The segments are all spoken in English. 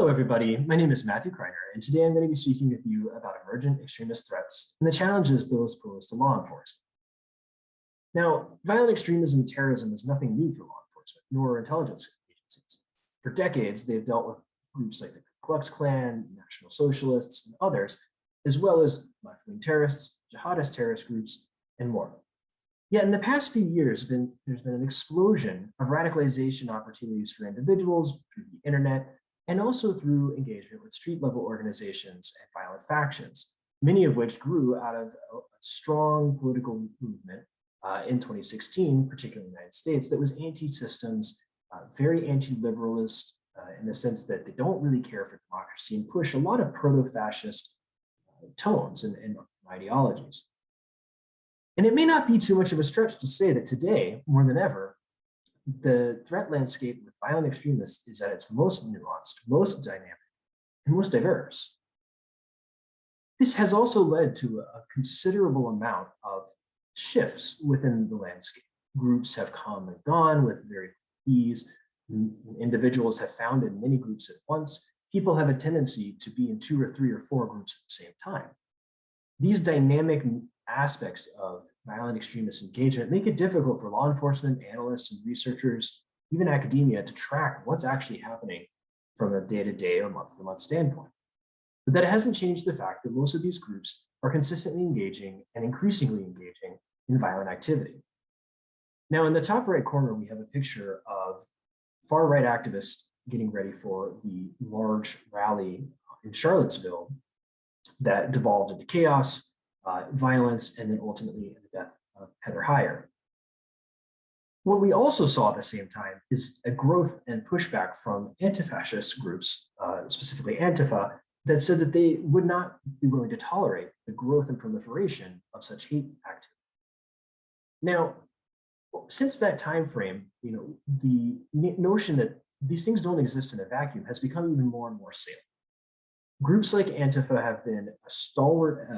Hello, everybody. My name is Matthew Kriner, and today I'm going to be speaking with you about emergent extremist threats and the challenges those pose to law enforcement. Now, violent extremism and terrorism is nothing new for law enforcement, nor intelligence agencies. For decades, they've dealt with groups like the Ku Klux Klan, National Socialists, and others, as well as left-wing terrorists, jihadist terrorist groups, and more. Yet in the past few years, there's been an explosion of radicalization opportunities for individuals through the internet, and also through engagement with street-level organizations and violent factions, many of which grew out of a strong political movement in 2016, particularly in the United States, that was anti-systems, very anti-liberalist in the sense that they don't really care for democracy and push a lot of proto-fascist tones and ideologies. And it may not be too much of a stretch to say that today, more than ever, the threat landscape with violent extremists is at its most nuanced, most dynamic, and most diverse. This has also led to a considerable amount of shifts within the landscape. Groups have come and gone with very ease. Individuals have founded many groups at once. People have a tendency to be in 2 or 3 or 4 groups at the same time. These dynamic aspects of violent extremist engagement make it difficult for law enforcement, analysts, and researchers, even academia, to track what's actually happening from a day-to-day or month-to-month standpoint. But that hasn't changed the fact that most of these groups are consistently engaging and increasingly engaging in violent activity. Now, in the top right corner, we have a picture of far-right activists getting ready for the large rally in Charlottesville that devolved into chaos, violence, and then ultimately the death of Heather Heyer. What we also saw at the same time is a growth and pushback from anti-fascist groups, specifically Antifa, that said that they would not be willing to tolerate the growth and proliferation of such hate activity. Now, since that time frame, the notion that these things don't exist in a vacuum has become even more and more salient. Groups like Antifa have been a stalwart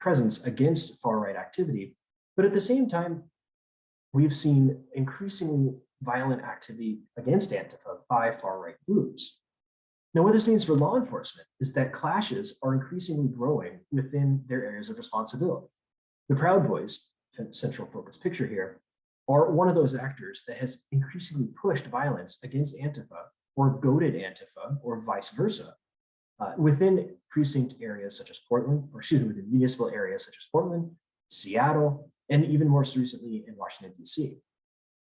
presence against far-right activity, but at the same time, we've seen increasingly violent activity against Antifa by far-right groups. Now, what this means for law enforcement is that clashes are increasingly growing within their areas of responsibility. The Proud Boys, central focus picture here, are one of those actors that has increasingly pushed violence against Antifa or goaded Antifa or vice versa within precinct areas such as Portland, or excuse me, within municipal areas such as Portland, Seattle, and even more recently in Washington, D.C.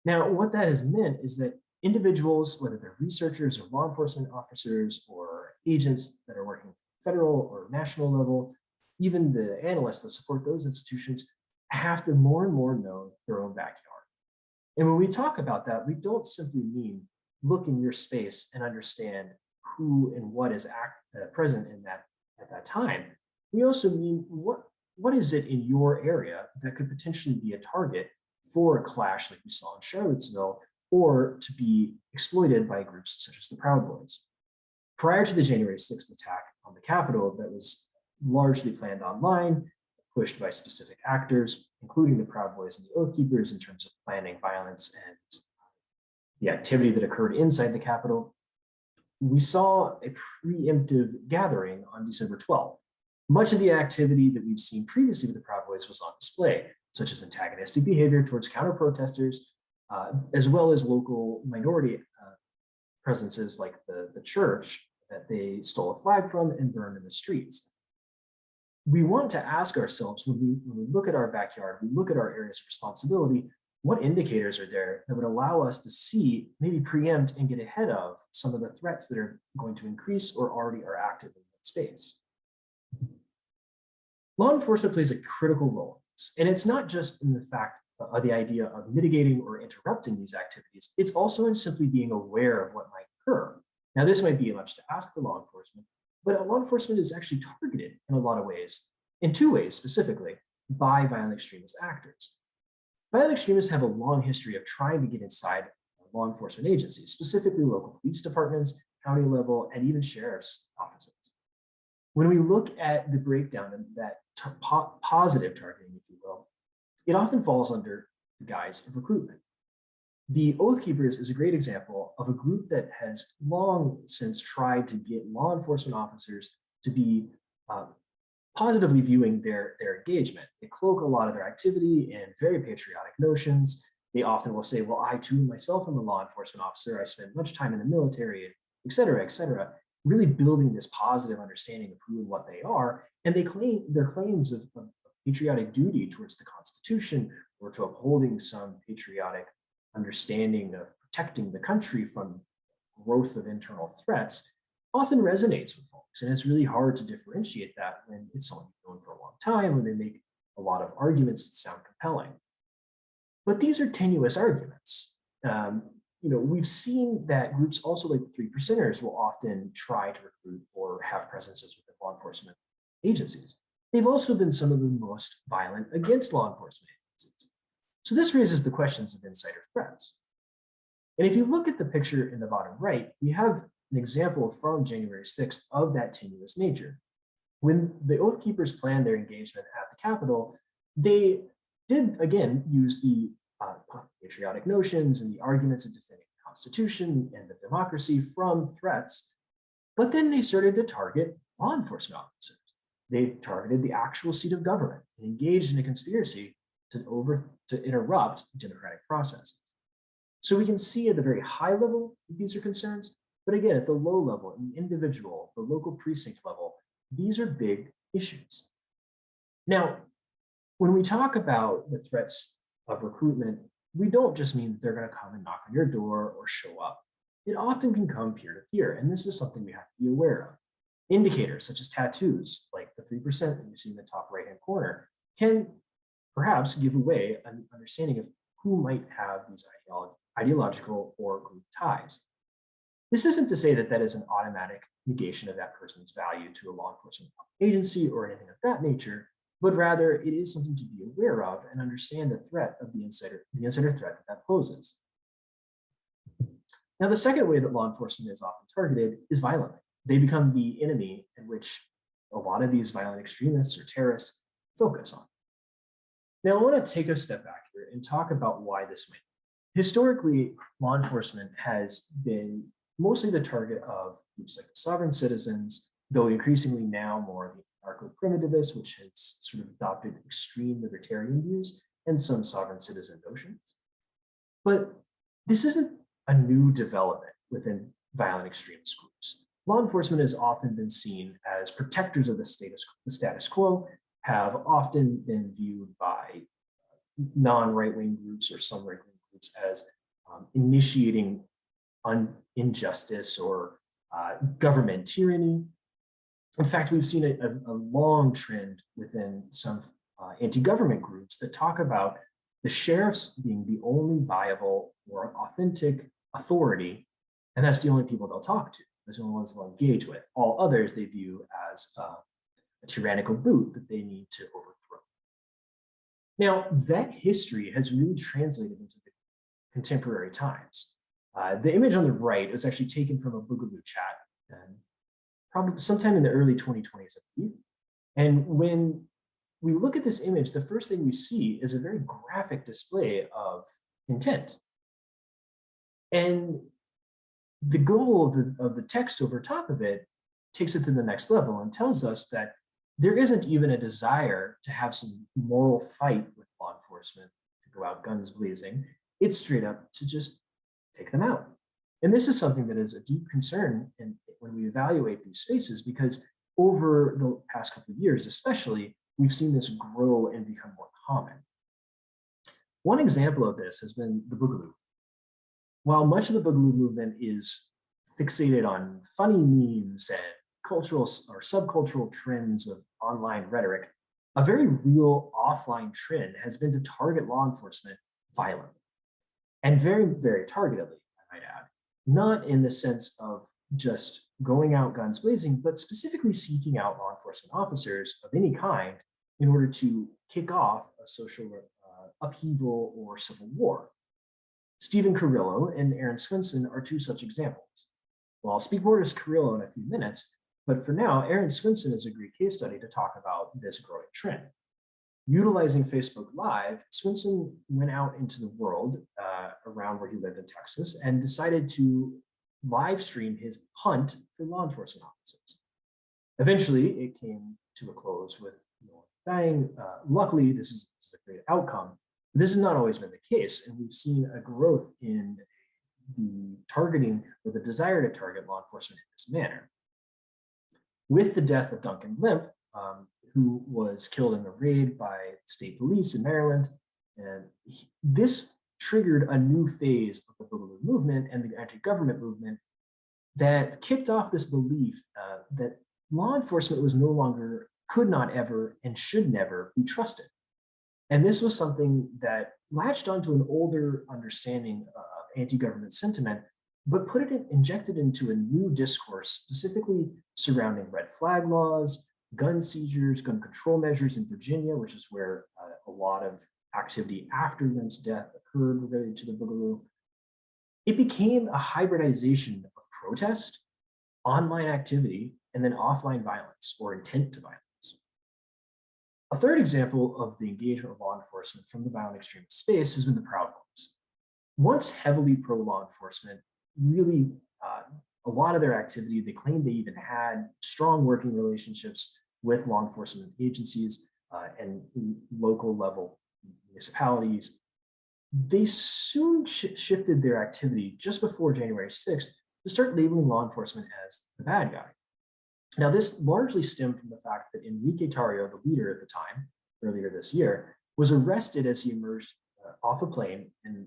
Now, what that has meant is that individuals, whether they're researchers or law enforcement officers or agents that are working at federal or national level, even the analysts that support those institutions, have to more and more know their own backyard. And when we talk about that, we don't simply mean look in your space and understand who and what is present in that at that time. We also mean what is it in your area that could potentially be a target for a clash like we saw in Charlottesville, or to be exploited by groups such as the Proud Boys. Prior to the January 6th attack on the Capitol that was largely planned online, pushed by specific actors, including the Proud Boys and the Oath Keepers in terms of planning violence and the activity that occurred inside the Capitol, we saw a preemptive gathering on December 12th. Much of the activity that we've seen previously with the Proud Boys was on display, such as antagonistic behavior towards counter-protesters, as well as local minority presences like the church that they stole a flag from and burned in the streets. We want to ask ourselves, when we look at our backyard, we look at our areas of responsibility, what indicators are there that would allow us to see, maybe preempt and get ahead of some of the threats that are going to increase or already are active in that space? Law enforcement plays a critical role in this, and it's not just in the fact of the idea of mitigating or interrupting these activities, it's also in simply being aware of what might occur. Now, this might be much to ask for law enforcement, but law enforcement is actually targeted in a lot of ways, in 2 ways specifically, by violent extremist actors. Violent extremists have a long history of trying to get inside law enforcement agencies, specifically local police departments, county level, and even sheriff's offices. When we look at the breakdown of that positive targeting, if you will, it often falls under the guise of recruitment. The Oath Keepers is a great example of a group that has long since tried to get law enforcement officers to be positively viewing their engagement. They cloak a lot of their activity in very patriotic notions. They often will say, well, I too myself am a law enforcement officer. I spent much time in the military, et cetera, really building this positive understanding of who and what they are. And they claim their claims of patriotic duty towards the Constitution or to upholding some patriotic understanding of protecting the country from growth of internal threats often resonates with folks. And it's really hard to differentiate that when it's someone you've known for a long time, when they make a lot of arguments that sound compelling. But these are tenuous arguments. We've seen that groups also like the Three Percenters will often try to recruit or have presences within law enforcement agencies. They've also been some of the most violent against law enforcement agencies. So this raises the questions of insider threats. And if you look at the picture in the bottom right, we have an example from January 6th of that tenuous nature. When the Oath Keepers planned their engagement at the Capitol, they did, again, use the patriotic notions and the arguments of defending the Constitution and the democracy from threats, but then they started to target law enforcement officers. They targeted the actual seat of government and engaged in a conspiracy to interrupt democratic processes. So we can see at the very high level that these are concerns, but again, at the low level, in the individual, the local precinct level, these are big issues. Now, when we talk about the threats of recruitment, we don't just mean that they're going to come and knock on your door or show up. It often can come peer-to-peer, and this is something we have to be aware of. Indicators such as tattoos, like the 3% that you see in the top right-hand corner, can perhaps give away an understanding of who might have these ideological or group ties. This isn't to say that that is an automatic negation of that person's value to a law enforcement agency or anything of that nature, but rather it is something to be aware of and understand the threat of the insider threat that poses. Now, the second way that law enforcement is often targeted is violently. They become the enemy in which a lot of these violent extremists or terrorists focus on. Now, I want to take a step back here and talk about why this may. Historically, law enforcement has been mostly the target of groups like the sovereign citizens, though increasingly now more the anarcho-primitivists, which has sort of adopted extreme libertarian views and some sovereign citizen notions. But this isn't a new development within violent extremist groups. Law enforcement has often been seen as protectors of the status quo, have often been viewed by non-right-wing groups or some right-wing groups as initiating injustice or government tyranny. In fact, we've seen a long trend within some anti-government groups that talk about the sheriffs being the only viable or authentic authority, and that's the only people they'll talk to. That's the only ones they'll engage with. All others they view as a tyrannical boot that they need to overthrow. Now, that history has really translated into the contemporary times. The image on the right is actually taken from a Boogaloo chat, probably sometime in the early 2020s, I believe. And when we look at this image, the first thing we see is a very graphic display of intent. And the goal of the text over top of it takes it to the next level and tells us that there isn't even a desire to have some moral fight with law enforcement, to go out guns blazing. It's straight up to just take them out. And this is something that is a deep concern when we evaluate these spaces, because over the past couple of years, especially, we've seen this grow and become more common. One example of this has been the Boogaloo. While much of the Boogaloo movement is fixated on funny memes and cultural or subcultural trends of online rhetoric, a very real offline trend has been to target law enforcement violently, and very, very targetedly, I might add, not in the sense of just going out guns blazing, but specifically seeking out law enforcement officers of any kind in order to kick off a social upheaval or civil war. Stephen Carrillo and Aaron Swinson are two such examples. Well, I'll speak more to Carrillo in a few minutes, but for now, Aaron Swinson is a great case study to talk about this growing trend. Utilizing Facebook Live, Swinson went out into the world around where he lived in Texas and decided to live stream his hunt for law enforcement officers. Eventually, it came to a close with no one dying. Luckily, this is a great outcome. This has not always been the case, and we've seen a growth in the targeting or the desire to target law enforcement in this manner. With the death of Duncan Limp, who was killed in a raid by state police in Maryland, and this triggered a new phase of the Boogaloo movement and the anti-government movement that kicked off this belief that law enforcement was no longer, could not ever, and should never be trusted. And this was something that latched onto an older understanding of anti-government sentiment, but injected into a new discourse, specifically surrounding red flag laws, gun seizures, gun control measures in Virginia, which is where a lot of activity after Limp's death occurred related to the Boogaloo. It became a hybridization of protest, online activity, and then offline violence or intent to violence. A third example of the engagement of law enforcement from the violent extremist space has been the Proud Boys. Once heavily pro-law enforcement, really a lot of their activity, they claimed they even had strong working relationships with law enforcement agencies and local level municipalities. They soon shifted their activity just before January 6th to start labeling law enforcement as the bad guy. Now, this largely stemmed from the fact that Enrique Tarrio, the leader at the time, earlier this year, was arrested as he emerged off a plane and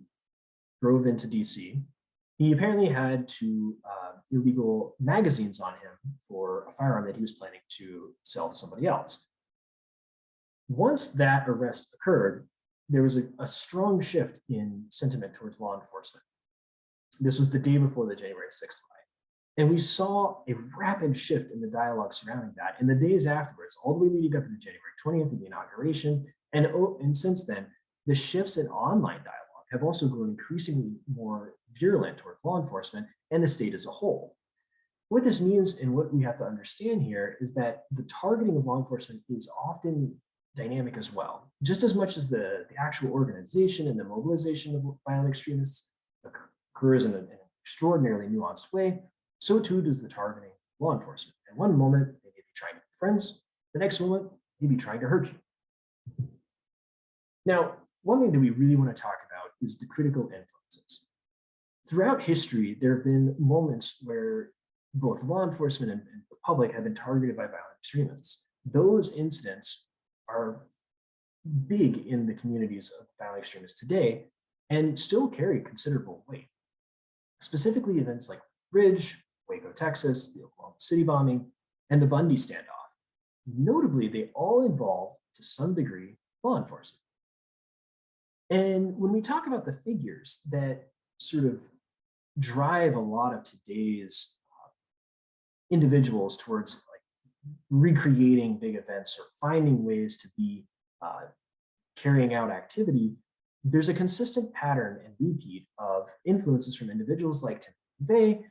drove into DC. He apparently had two illegal magazines on him for a firearm that he was planning to sell to somebody else. Once that arrest occurred, there was a strong shift in sentiment towards law enforcement. This was the day before the January 6th riot. And we saw a rapid shift in the dialogue surrounding that in the days afterwards, all the way leading up to the January 20th and the inauguration. And since then, the shifts in online dialogue have also grown increasingly more virulent toward law enforcement and the state as a whole. What this means and what we have to understand here is that the targeting of law enforcement is often dynamic as well. Just as much as the actual organization and the mobilization of violent extremists occurs in an extraordinarily nuanced way, so too does the targeting of law enforcement. At one moment, they may be trying to be friends. The next moment, they may be trying to hurt you. Now, one thing that we really want to talk about is the critical influences. Throughout history, there have been moments where both law enforcement and the public have been targeted by violent extremists. Those incidents are big in the communities of violent extremists today and still carry considerable weight. Specifically, events like Bridge, Waco, Texas, the Oklahoma City bombing, and the Bundy standoff. Notably, they all involve, to some degree, law enforcement. And when we talk about the figures that sort of drive a lot of today's individuals towards like recreating big events or finding ways to be carrying out activity, there's a consistent pattern and repeat of influences from individuals like Tim McVeigh,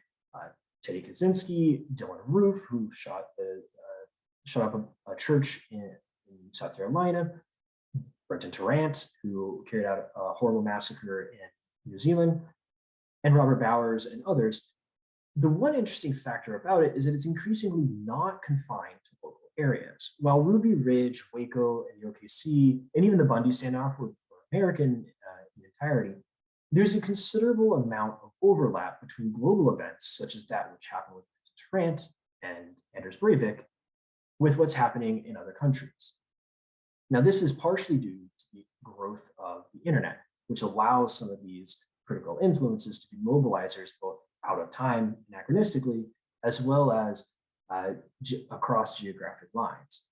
Teddy Kaczynski, Dylan Roof, who shot up a church in South Carolina, Brenton Tarrant, who carried out a horrible massacre in New Zealand, and Robert Bowers and others. The one interesting factor about it is that it's increasingly not confined to local areas. While Ruby Ridge, Waco, and the OKC, and even the Bundy standoff were American in entirety, there's a considerable amount of overlap between global events, such as that which happened with Trent and Anders Breivik, with what's happening in other countries. Now, this is partially due to the growth of the internet, which allows some of these critical influences to be mobilizers both out of time anachronistically, as well as across geographic lines.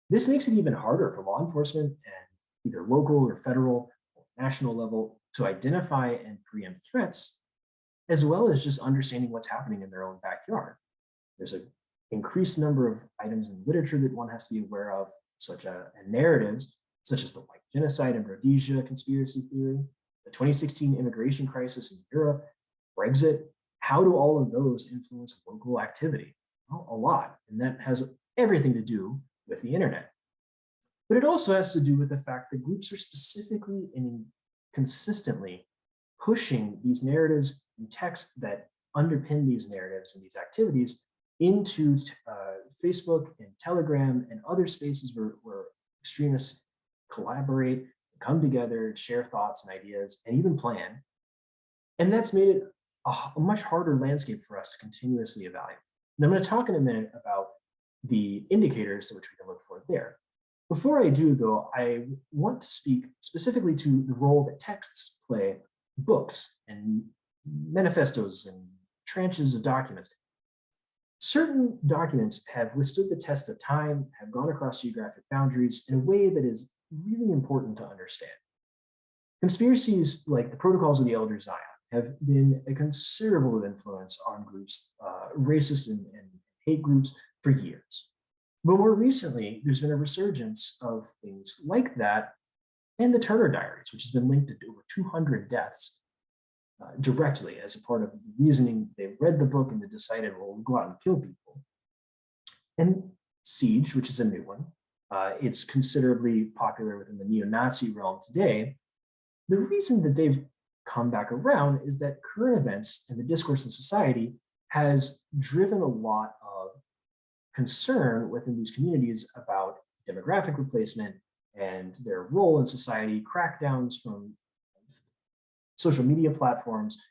This makes it even harder for law enforcement and either local or federal or national level to identify and preempt threats, as well as just understanding what's happening in their own backyard. There's an increased number of items in literature that one has to be aware of, and narratives, such as the white genocide in Rhodesia conspiracy theory, the 2016 immigration crisis in Europe, Brexit. How do all of those influence local activity? Well, a lot, and that has everything to do with the internet. But it also has to do with the fact that groups are specifically and consistently pushing these narratives and text that underpin these narratives and these activities into Facebook and Telegram and other spaces where extremists collaborate, come together, share thoughts and ideas, and even plan. And that's made it a much harder landscape for us to continuously evaluate. And I'm going to talk in a minute about the indicators which we can look for there. Before I do, though, I want to speak specifically to the role that texts play, books and manifestos and tranches of documents. Certain documents have withstood the test of time, have gone across geographic boundaries in a way that is really important to understand. Conspiracies like the Protocols of the Elder Zion have been a considerable influence on groups, racist and hate groups for years. But more recently, there's been a resurgence of things like that and the Turner Diaries, which has been linked to over 200 deaths directly as a part of the reasoning. They read the book and they decided, well, we'll go out and kill people. And Siege, which is a new one. It's considerably popular within the neo-Nazi realm today. The reason that they've come back around is that current events and the discourse in society has driven a lot of concern within these communities about demographic replacement and their role in society, crackdowns from social media platforms.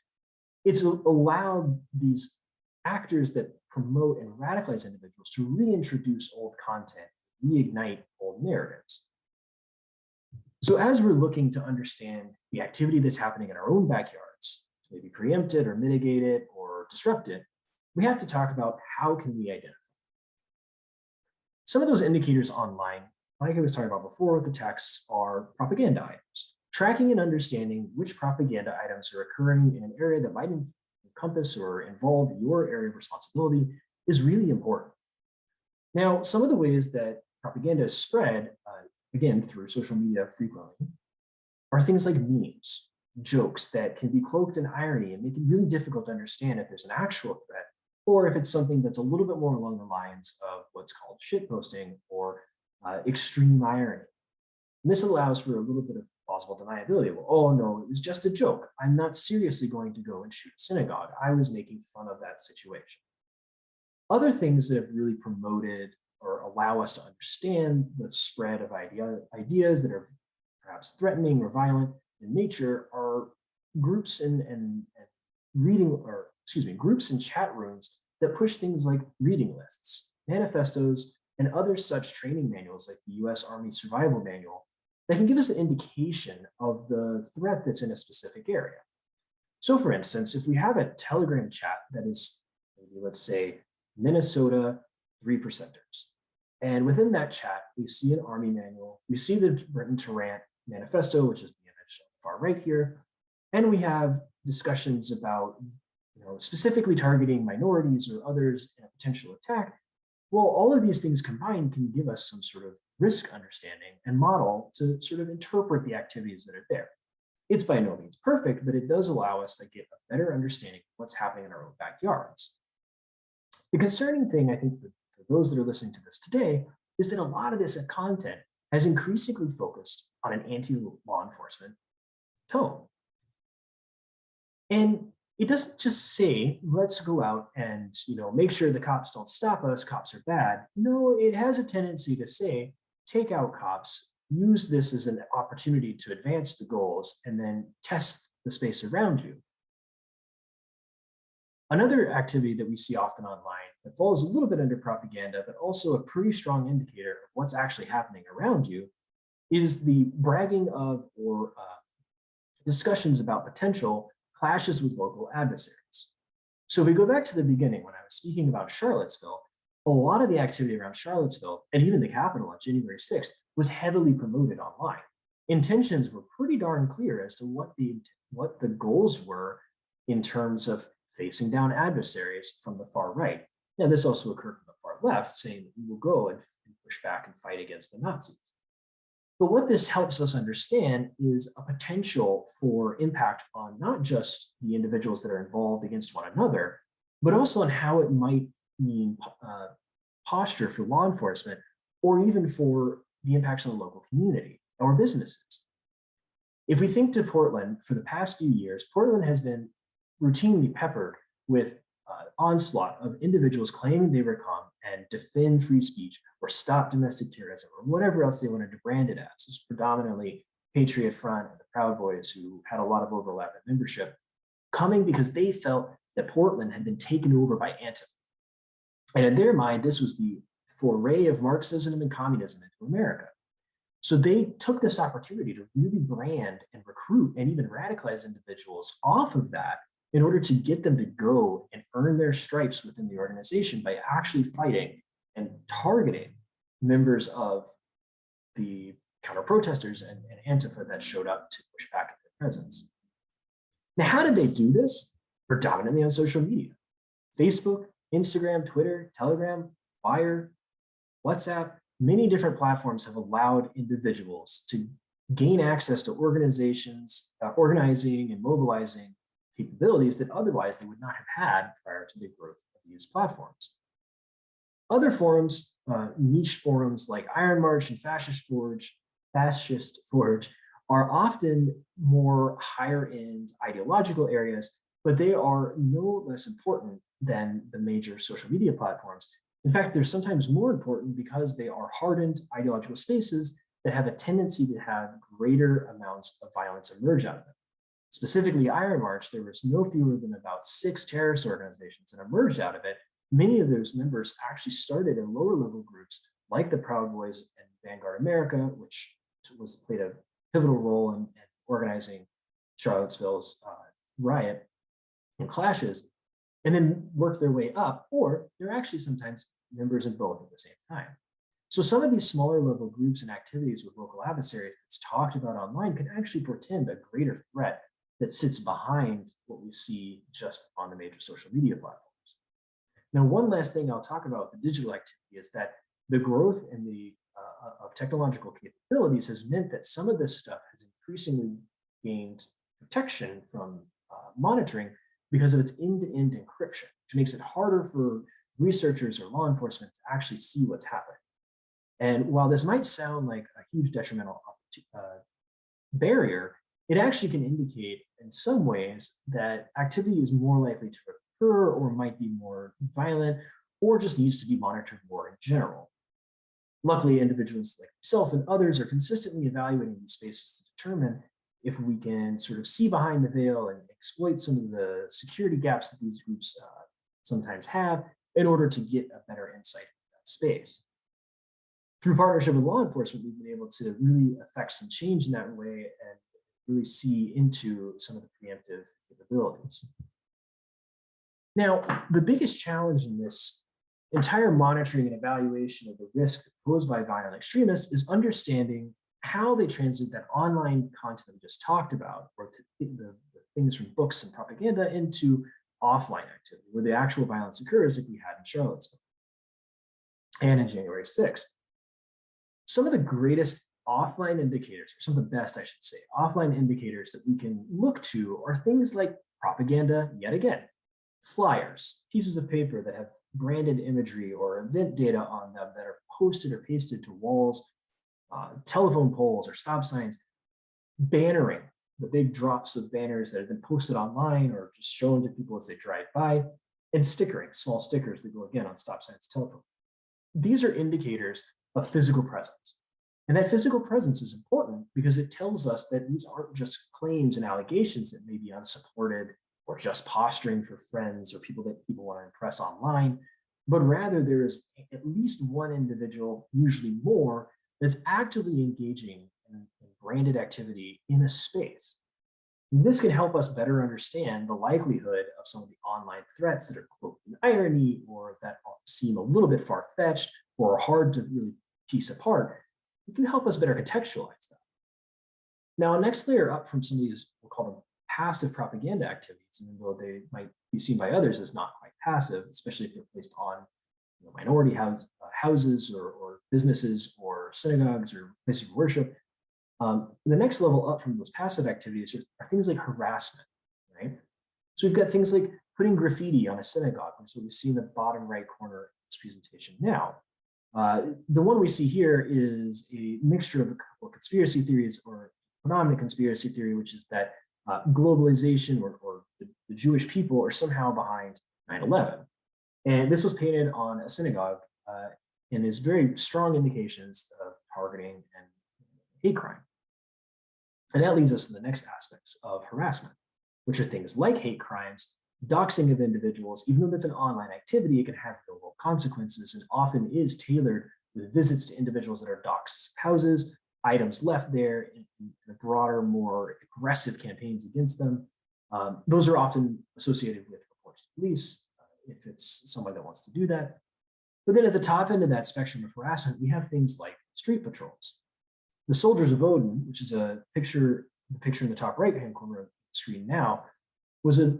It's allowed these actors that promote and radicalize individuals to reintroduce old content, reignite old narratives. So as we're looking to understand the activity that's happening in our own backyards, maybe preempt it or mitigate it or disrupt it, we have to talk about how can we identify. Some of those indicators online, like I was talking about before with the texts, are propaganda items. Tracking and understanding which propaganda items are occurring in an area that might encompass or involve your area of responsibility is really important. Now, some of the ways that propaganda is spread, again, through social media frequently, are things like memes, jokes that can be cloaked in irony and make it really difficult to understand if there's an actual threat or if it's something that's a little bit more along the lines of what's called shitposting or extreme irony. And this allows for a little bit of plausible deniability. Well, oh no, it was just a joke. I'm not seriously going to go and shoot a synagogue. I was making fun of that situation. Other things that have really promoted or allow us to understand the spread of ideas that are perhaps threatening or violent in nature are groups and groups and chat rooms that push things like reading lists, manifestos, and other such training manuals like the US Army Survival Manual that can give us an indication of the threat that's in a specific area. So for instance, if we have a Telegram chat that is, maybe let's say, Minnesota 3%ers, and within that chat, we see an Army manual, we see the Britain to Rant manifesto, which is the image on the far right here, and we have discussions about specifically targeting minorities or others in a potential attack. Well, all of these things combined can give us some sort of risk understanding and model to sort of interpret the activities that are there. It's by no means perfect, but it does allow us to get a better understanding of what's happening in our own backyards. The concerning thing, I think, for those that are listening to this today, is that a lot of this content has increasingly focused on an anti-law enforcement tone. And it doesn't just say, let's go out and make sure the cops don't stop us, cops are bad. No, it has a tendency to say, take out cops, use this as an opportunity to advance the goals, and then test the space around you. Another activity that we see often online that falls a little bit under propaganda, but also a pretty strong indicator of what's actually happening around you, is the bragging of or discussions about potential clashes with local adversaries. So if we go back to the beginning, when I was speaking about Charlottesville, a lot of the activity around Charlottesville and even the Capitol on January 6th was heavily promoted online. Intentions were pretty darn clear as to what the goals were in terms of facing down adversaries from the far right. Now, this also occurred from the far left, saying that we will go and push back and fight against the Nazis. But what this helps us understand is a potential for impact on not just the individuals that are involved against one another, but also on how it might mean posture for law enforcement, or even for the impacts on the local community or businesses. If we think to Portland, for the past few years, Portland has been routinely peppered with onslaught of individuals claiming they were come and defend free speech or stop domestic terrorism or whatever else they wanted to brand it as. It's predominantly Patriot Front and the Proud Boys, who had a lot of overlap in membership, coming because they felt that Portland had been taken over by Antifa. And in their mind, this was the foray of Marxism and communism into America. So they took this opportunity to really brand and recruit and even radicalize individuals off of that in order to get them to go and earn their stripes within the organization by actually fighting and targeting members of the counter-protesters and Antifa that showed up to push back at their presence. Now, how did they do this? Predominantly on social media. Facebook, Instagram, Twitter, Telegram, Wire, WhatsApp, many different platforms have allowed individuals to gain access to organizations, organizing and mobilizing capabilities that otherwise they would not have had prior to the growth of these platforms. Other forums, niche forums like Iron March and Fascist Forge, are often more higher end ideological areas, but they are no less important than the major social media platforms. In fact, they're sometimes more important because they are hardened ideological spaces that have a tendency to have greater amounts of violence emerge out of them. Specifically, Iron March, there was no fewer than about 6 terrorist organizations that emerged out of it. Many of those members actually started in lower level groups like the Proud Boys and Vanguard America, which played a pivotal role in organizing Charlottesville's riot and clashes, and then work their way up, or they're actually sometimes members in both at the same time. So some of these smaller level groups and activities with local adversaries that's talked about online can actually portend a greater threat that sits behind what we see just on the major social media platforms. Now, one last thing I'll talk about with the digital activity is that the growth in of technological capabilities has meant that some of this stuff has increasingly gained protection from monitoring because of its end-to-end encryption, which makes it harder for researchers or law enforcement to actually see what's happening. And while this might sound like a huge detrimental barrier, it actually can indicate in some ways that activity is more likely to occur or might be more violent or just needs to be monitored more in general. Luckily, individuals like myself and others are consistently evaluating these spaces to determine if we can sort of see behind the veil and exploit some of the security gaps that these groups sometimes have in order to get a better insight into that space. Through partnership with law enforcement, we've been able to really affect some change in that way and really see into some of the preemptive capabilities. Now, the biggest challenge in this entire monitoring and evaluation of the risk posed by violent extremists is understanding how they translate that online content that we just talked about, or the things from books and propaganda, into offline activity, where the actual violence occurs, like we had in Charlottesville and in January 6th. Some of the greatest offline indicators, or some of the best, I should say, offline indicators that we can look to are things like propaganda, yet again, flyers, pieces of paper that have branded imagery or event data on them that are posted or pasted to walls, telephone poles or stop signs, bannering, the big drops of banners that have been posted online or just shown to people as they drive by, and stickering, small stickers that go again on stop signs, telephone. These are indicators of physical presence. And that physical presence is important because it tells us that these aren't just claims and allegations that may be unsupported or just posturing for friends or people that people want to impress online, but rather there is at least one individual, usually more, that's actively engaging in branded activity in a space. And this can help us better understand the likelihood of some of the online threats that are cloaked in irony or that seem a little bit far-fetched or hard to really piece apart. It can help us better contextualize them. Now, a next layer up from some of these, we'll call them passive propaganda activities, even though they might be seen by others as not quite passive, especially if they're placed on minority houses or businesses or synagogues or places of worship. The next level up from those passive activities are things like harassment, right? So we've got things like putting graffiti on a synagogue, which is what we see in the bottom right corner of this presentation now. The one we see here is a mixture of a couple of conspiracy theories, or predominant conspiracy theory, which is that globalization or the Jewish people are somehow behind 9/11. And this was painted on a synagogue and is very strong indications of targeting and hate crime. And that leads us to the next aspects of harassment, which are things like hate crimes, doxing of individuals. Even though that's an online activity, it can have real world consequences and often is tailored with visits to individuals that are doxed houses, items left there, in the broader, more aggressive campaigns against them. Those are often associated with reports to police, if it's someone that wants to do that. But then at the top end of that spectrum of harassment, we have things like street patrols. The Soldiers of Odin, which is the picture in the top right-hand corner of the screen now, was a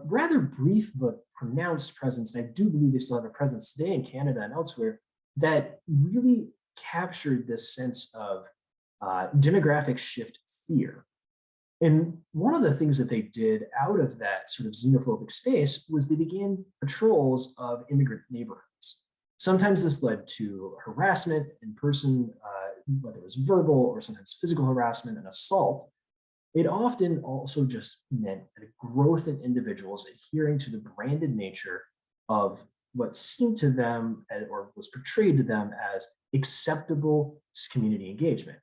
rather brief but pronounced presence, and I do believe they still have a presence today in Canada and elsewhere, that really captured this sense of demographic shift fear. And one of the things that they did out of that sort of xenophobic space was they began patrols of immigrant neighborhoods. Sometimes this led to harassment in person, whether it was verbal or sometimes physical harassment and assault. It often also just meant a growth in individuals adhering to the branded nature of what seemed to them or was portrayed to them as acceptable community engagement.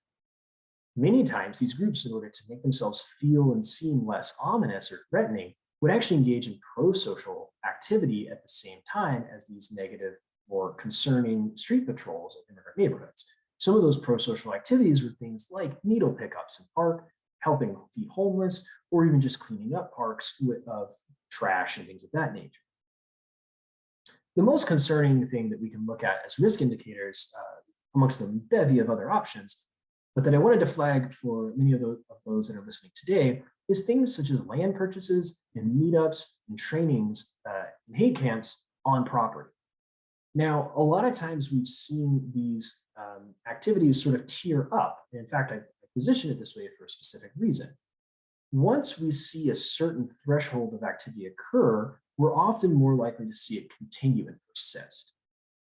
Many times, these groups, in order to make themselves feel and seem less ominous or threatening, would actually engage in pro-social activity at the same time as these negative or concerning street patrols in immigrant neighborhoods. Some of those pro-social activities were things like needle pickups in park, helping feed homeless, or even just cleaning up parks of trash and things of that nature. The most concerning thing that we can look at as risk indicators, amongst a bevy of other options, but that I wanted to flag for many of those that are listening today, is things such as land purchases and meetups and trainings and hate camps on property. Now, a lot of times we've seen these activities sort of tier up. In fact, I position it this way for a specific reason. Once we see a certain threshold of activity occur, we're often more likely to see it continue and persist.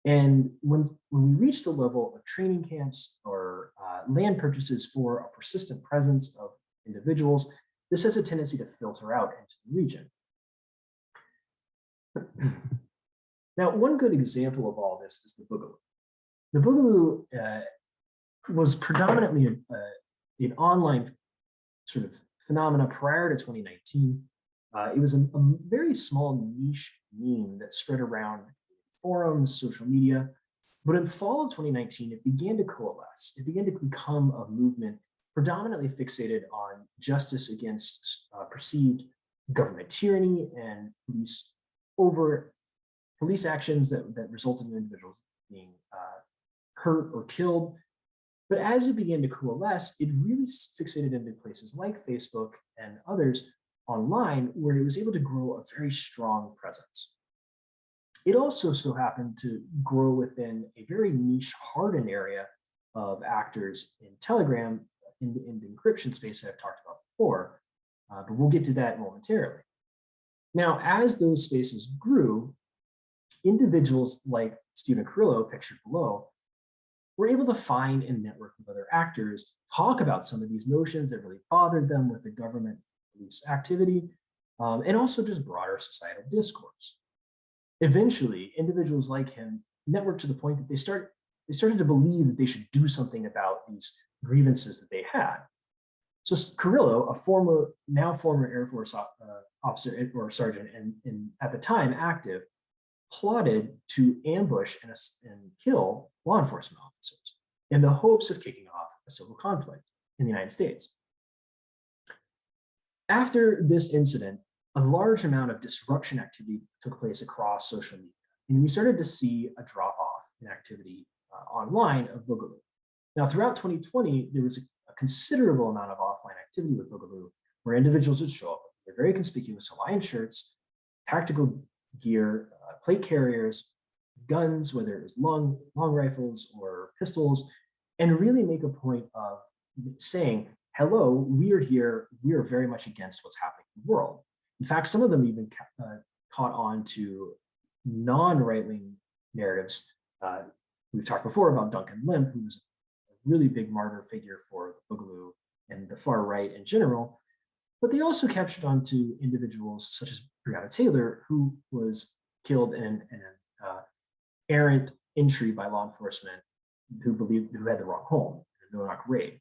And when we reach the level of training camps or land purchases for a persistent presence of individuals, this has a tendency to filter out into the region. Now, one good example of all this is the Boogaloo. The Boogaloo was predominantly an online sort of phenomena prior to 2019. It was a very small niche meme that spread around forums, social media, but in fall of 2019, it began to coalesce. It began to become a movement predominantly fixated on justice against perceived government tyranny and police actions that resulted in individuals being hurt or killed. But as it began to coalesce, it really fixated into places like Facebook and others online, where it was able to grow a very strong presence. It also so happened to grow within a very niche, hardened area of actors in Telegram in the encryption space that I've talked about before, but we'll get to that momentarily. Now, as those spaces grew, individuals like Stephen Carrillo, pictured below, were able to find and network with other actors, talk about some of these notions that really bothered them with the government police activity, and also just broader societal discourse. Eventually, individuals like him networked to the point that they started to believe that they should do something about these grievances that they had. So Carrillo, a now former Air Force officer or sergeant, and at the time active, plotted to ambush and kill law enforcement officers in the hopes of kicking off a civil conflict in the United States. After this incident, a large amount of disruption activity took place across social media, and we started to see a drop-off in activity online of Boogaloo. Now, throughout 2020, there was a considerable amount of offline activity with Boogaloo, where individuals would show up with very conspicuous Hawaiian shirts, tactical gear, plate carriers, guns, whether it was long rifles or pistols, and really make a point of saying, hello, we are here, we are very much against what's happening in the world. In fact, some of them even caught on to non-right-wing narratives, We've talked before about Duncan Limp, who was a really big martyr figure for the Boogaloo and the far right in general. But they also captured onto individuals such as Breonna Taylor, who was killed in an errant entry by law enforcement who had the wrong home, a no-knock raid.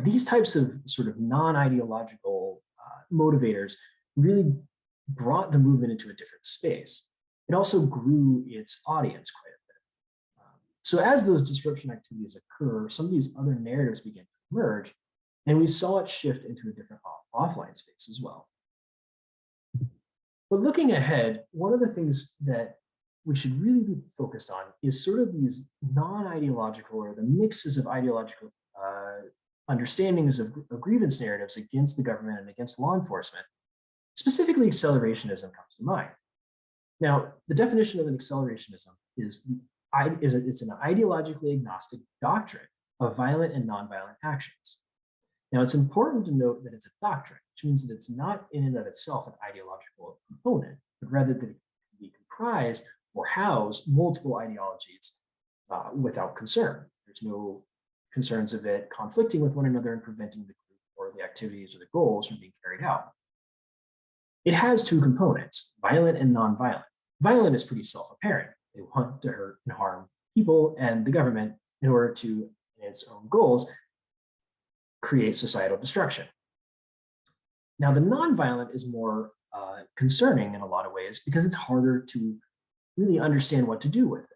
These types of sort of non-ideological motivators really brought the movement into a different space. It also grew its audience quite a bit. So as those disruption activities occur, some of these other narratives begin to emerge, and we saw it shift into a different offline space as well. But looking ahead, one of the things that we should really be focused on is sort of these non-ideological or the mixes of ideological understandings of grievance narratives against the government and against law enforcement. Specifically, accelerationism comes to mind. Now, the definition of an accelerationism is it's an ideologically agnostic doctrine of violent and nonviolent actions. Now, it's important to note that it's a doctrine, which means that it's not in and of itself an ideological component, but rather that it can be comprised or house multiple ideologies without concern. There's no concerns of it conflicting with one another and preventing the group or the activities or the goals from being carried out. It has two components, violent and nonviolent. Violent is pretty self-apparent. They want to hurt and harm people and the government in order to, in its own goals, create societal destruction. Now, the nonviolent is more concerning in a lot of ways because it's harder to really understand what to do with it.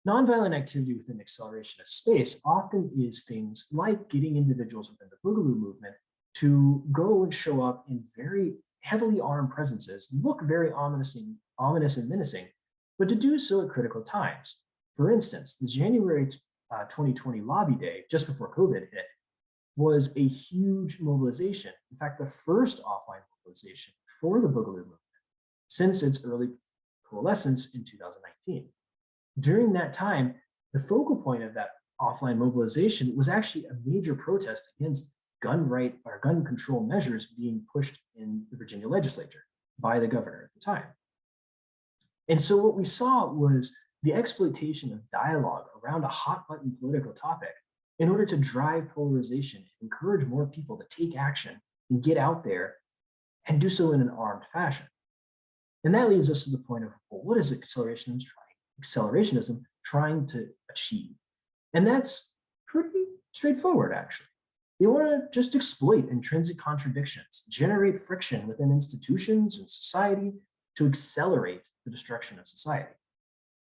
Nonviolent activity within accelerationist space often is things like getting individuals within the Boogaloo movement to go and show up in very heavily armed presences, look very ominous and menacing, but to do so at critical times. For instance, the January 2020 lobby day, just before COVID hit, was a huge mobilization. In fact, the first offline mobilization for the Boogaloo movement since its early coalescence in 2019. During that time, the focal point of that offline mobilization was actually a major protest against gun control measures being pushed in the Virginia legislature by the governor at the time. And so what we saw was the exploitation of dialogue around a hot button political topic in order to drive polarization and encourage more people to take action and get out there and do so in an armed fashion. And that leads us to the point of, well, what is accelerationism trying to achieve? And that's pretty straightforward, actually. They want to just exploit intrinsic contradictions, generate friction within institutions and society to accelerate the destruction of society.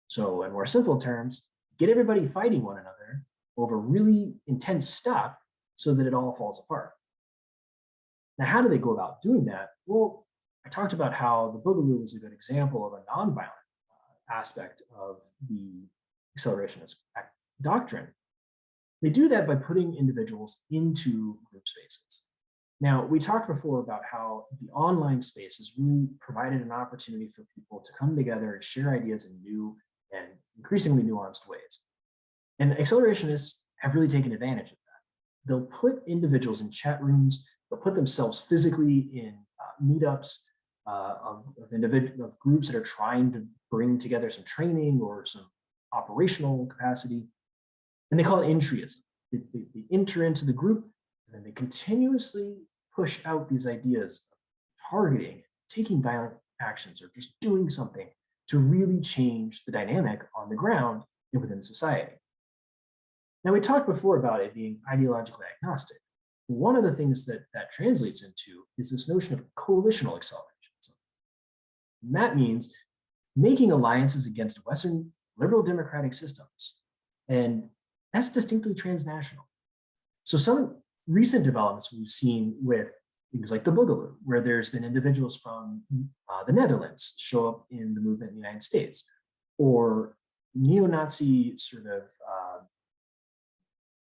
So in more simple terms, get everybody fighting one another over really intense stuff so that it all falls apart. Now, how do they go about doing that? Well, I talked about how the Boogaloo is a good example of a nonviolent aspect of the accelerationist doctrine. They do that by putting individuals into group spaces. Now, we talked before about how the online space has really provided an opportunity for people to come together and share ideas in new and increasingly nuanced ways. And accelerationists have really taken advantage of that. They'll put individuals in chat rooms, they'll put themselves physically in meetups of groups that are trying to bring together some training or some operational capacity. And they call it entryism. They enter into the group and then they continuously push out these ideas of targeting, taking violent actions, or just doing something to really change the dynamic on the ground and within society. Now, we talked before about it being ideologically agnostic. One of the things that translates into is this notion of coalitional accelerationism. And that means making alliances against Western liberal democratic systems. And that's distinctly transnational. So some recent developments we've seen with things like the Boogaloo, where there's been individuals from the Netherlands show up in the movement in the United States, or neo-Nazi sort of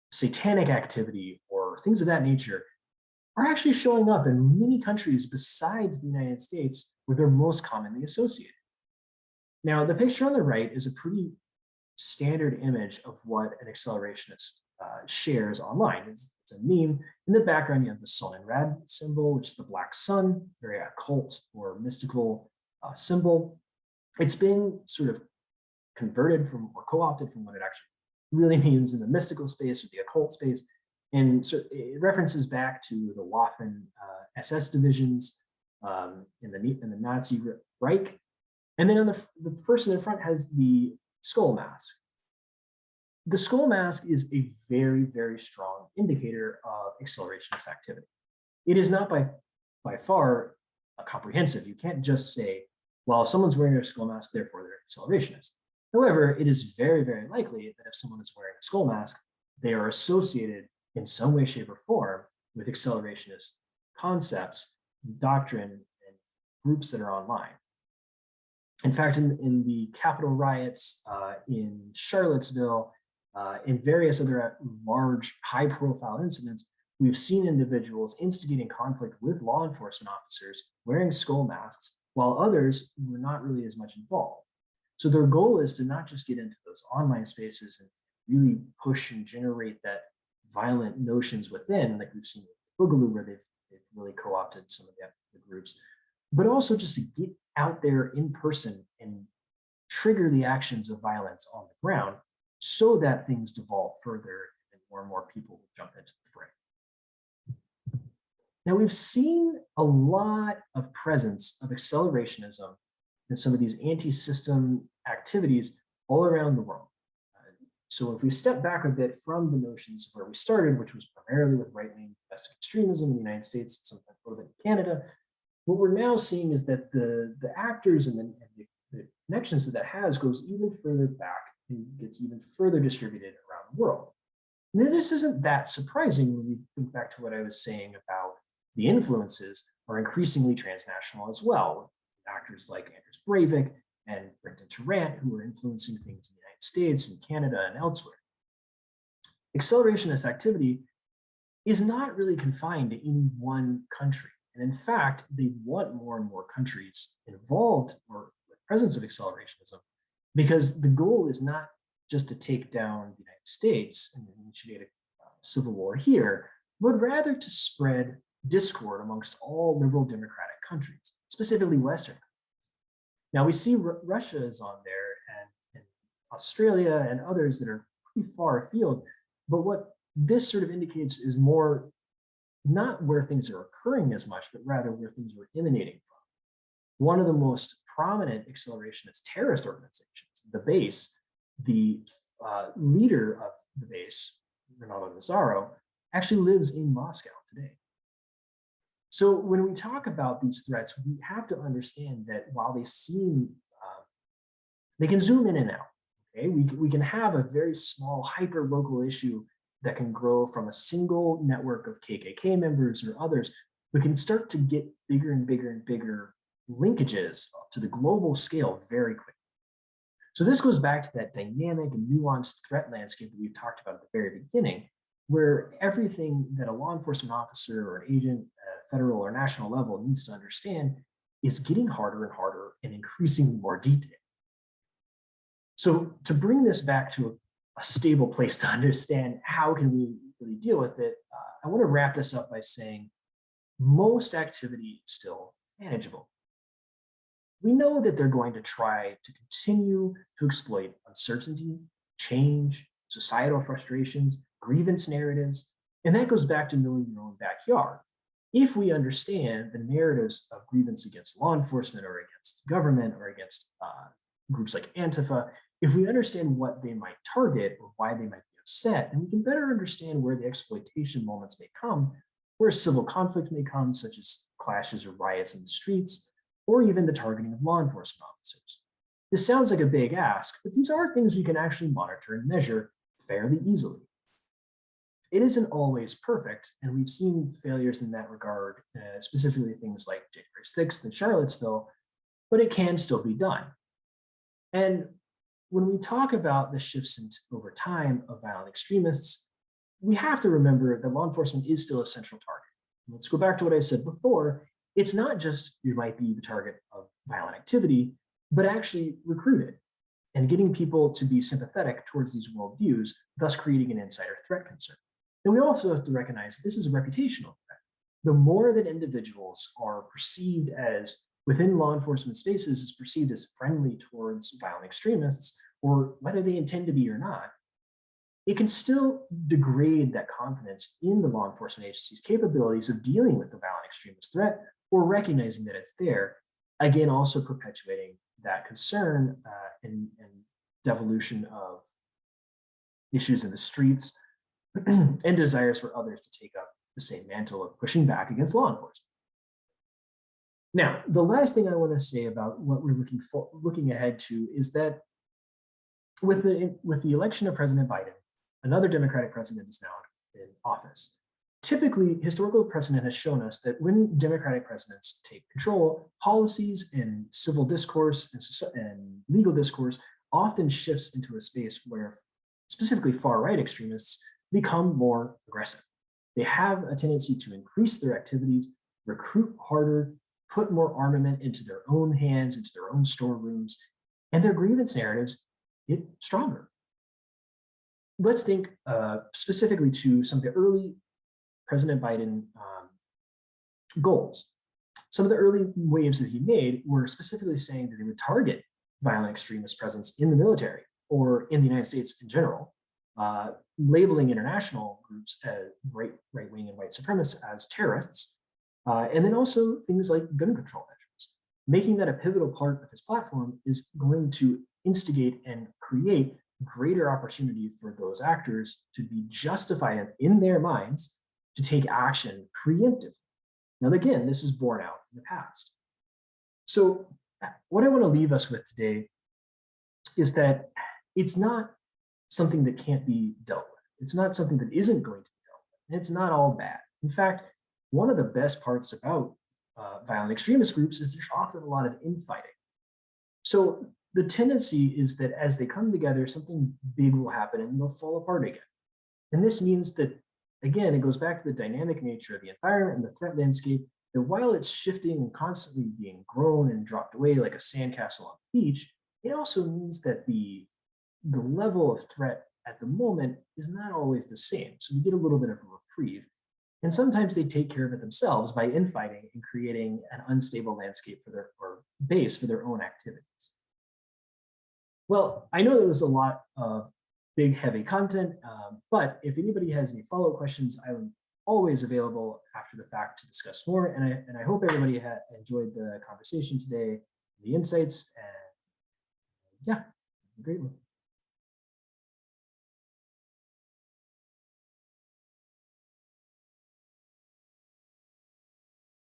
satanic activity or things of that nature are actually showing up in many countries besides the United States where they're most commonly associated. Now, the picture on the right is a pretty standard image of what an accelerationist shares online. It's a meme. In the background, you have the Sun and Rad symbol, which is the black sun, very occult or mystical symbol. It's been sort of converted from or co-opted from what it actually really means in the mystical space or the occult space. And so it references back to the Waffen SS divisions in the Nazi Reich. And then on the person in front has the skull mask. The skull mask is a very, very strong indicator of accelerationist activity. It is not by far comprehensive. You can't just say, well, if someone's wearing a skull mask, therefore they're accelerationist. However, it is very, very likely that if someone is wearing a skull mask, they are associated in some way, shape, or form with accelerationist concepts, doctrine, and groups that are online. In fact, in the Capitol riots in Charlottesville, in various other large, high-profile incidents, we've seen individuals instigating conflict with law enforcement officers wearing skull masks, while others were not really as much involved. So their goal is to not just get into those online spaces and really push and generate that violent notions within, like we've seen with Boogaloo, where they've really co-opted some of the groups, but also just to get out there in person and trigger the actions of violence on the ground so that things devolve further and more people will jump into the fray. Now, we've seen a lot of presence of accelerationism and some of these anti-system activities all around the world. So if we step back a bit from the notions of where we started, which was primarily with right-wing domestic extremism in the United States, sometimes a little bit in Canada, what we're now seeing is that the actors and the connections that has goes even further back and gets even further distributed around the world. And this isn't that surprising when we think back to what I was saying about the influences are increasingly transnational as well. Actors like Anders Breivik and Brenton Tarrant, who are influencing things in the United States and Canada and elsewhere. Accelerationist activity is not really confined to any one country. And in fact, they want more and more countries involved or with presence of accelerationism, because the goal is not just to take down the United States and initiate a civil war here, but rather to spread discord amongst all liberal democratic countries, specifically Western countries. Now we see Russia is on there and Australia and others that are pretty far afield, but what this sort of indicates is more not where things are occurring as much, but rather where things are emanating from. One of the most prominent accelerationist terrorist organizations, the base, the leader of the base, Ronaldo Nazzaro, actually lives in Moscow today. So when we talk about these threats, we have to understand that while they seem, they can zoom in and out. Okay, we can have a very small hyper-local issue that can grow from a single network of KKK members or others. We can start to get bigger and bigger and bigger linkages to the global scale very quickly. So this goes back to that dynamic and nuanced threat landscape that we've talked about at the very beginning, where everything that a law enforcement officer or an agent at a federal or national level needs to understand is getting harder and harder and increasingly more detailed. So to bring this back to a stable place to understand how can we really deal with it, I want to wrap this up by saying most activity is still manageable. We know that they're going to try to continue to exploit uncertainty, change, societal frustrations, grievance narratives, and that goes back to knowing your own backyard. If we understand the narratives of grievance against law enforcement or against government or against groups like Antifa, if we understand what they might target or why they might be upset, then we can better understand where the exploitation moments may come, where civil conflict may come, such as clashes or riots in the streets, or even the targeting of law enforcement officers. This sounds like a big ask, but these are things we can actually monitor and measure fairly easily. It isn't always perfect, and we've seen failures in that regard, specifically things like January 6th in Charlottesville, but it can still be done. And when we talk about the shifts over time of violent extremists, we have to remember that law enforcement is still a central target. Let's go back to what I said before. It's not just you might be the target of violent activity, but actually recruited and getting people to be sympathetic towards these worldviews, thus creating an insider threat concern. And we also have to recognize this is a reputational threat. The more that individuals are perceived as, within law enforcement spaces, is perceived as friendly towards violent extremists, or whether they intend to be or not, it can still degrade that confidence in the law enforcement agency's capabilities of dealing with the violent extremist threat or recognizing that it's there, again, also perpetuating that concern and devolution of issues in the streets and desires for others to take up the same mantle of pushing back against law enforcement. Now, the last thing I want to say about what we're looking ahead to is that with the election of President Biden, another Democratic president is now in office. Typically, historical precedent has shown us that when Democratic presidents take control, policies and civil discourse and legal discourse often shifts into a space where specifically far-right extremists become more aggressive. They have a tendency to increase their activities, recruit harder, put more armament into their own hands, into their own storerooms, and their grievance narratives get stronger. Let's think specifically to some of the early President Biden goals. Some of the early waves that he made were specifically saying that they would target violent extremist presence in the military or in the United States in general, labeling international groups as right-wing and white supremacists as terrorists, and then also things like gun control measures. Making that a pivotal part of his platform is going to instigate and create greater opportunity for those actors to be justified in their minds to take action preemptively. Now, again, this is borne out in the past. So what I want to leave us with today is that it's not something that can't be dealt with. It's not something that isn't going to be dealt with. And it's not all bad. In fact, one of the best parts about violent extremist groups is there's often a lot of infighting. So the tendency is that as they come together, something big will happen and they'll fall apart again. And this means that, again, it goes back to the dynamic nature of the environment and the threat landscape, that while it's shifting and constantly being grown and dropped away like a sandcastle on the beach, it also means that the level of threat at the moment is not always the same. So you get a little bit of a reprieve. And sometimes they take care of it themselves by infighting and creating an unstable landscape for their or base for their own activities. Well, I know there was a lot of big, heavy content, but if anybody has any follow-up questions, I'm always available after the fact to discuss more. And I hope everybody enjoyed the conversation today, the insights, and yeah, have a great one.